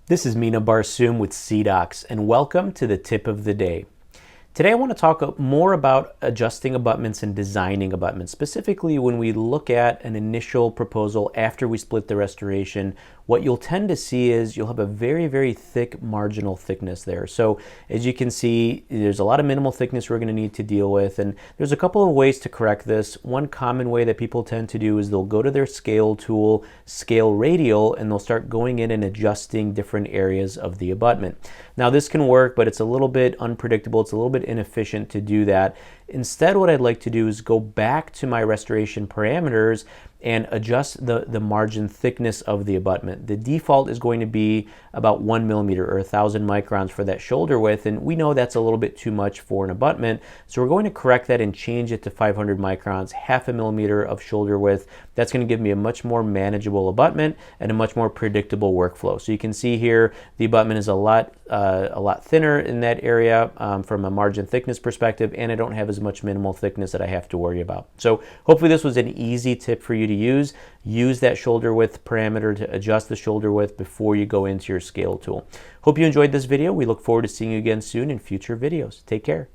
This is Mina Barsoom with CDOCS, and welcome to the tip of the day. Today I want to talk more about adjusting abutments and designing abutments. Specifically, when we look at an initial proposal after we split the restoration, what you'll tend to see is you'll have a very, very thick marginal thickness there. So as you can see, there's a lot of minimal thickness we're going to need to deal with, and there's a couple of ways to correct this. One common way that people tend to do is they'll go to their scale tool, scale radial, and they'll start going in and adjusting different areas of the abutment. Now this can work, but it's a little bit unpredictable. It's a little bit inefficient to do that. Instead, what I'd like to do is go back to my restoration parameters and adjust the margin thickness of the abutment. The default is going to be about 1 millimeter or 1,000 microns for that shoulder width, and we know that's a little bit too much for an abutment, so we're going to correct that and change it to 500 microns, half a millimeter of shoulder width. That's going to give me a much more manageable abutment and a much more predictable workflow. So you can see here the abutment is a lot thinner in that area from a margin thickness perspective, and I don't have as much minimal thickness that I have to worry about. So hopefully this was an easy tip for you to use. Use that shoulder width parameter to adjust the shoulder width before you go into your scale tool. Hope you enjoyed this video. We look forward to seeing you again soon in future videos. Take care.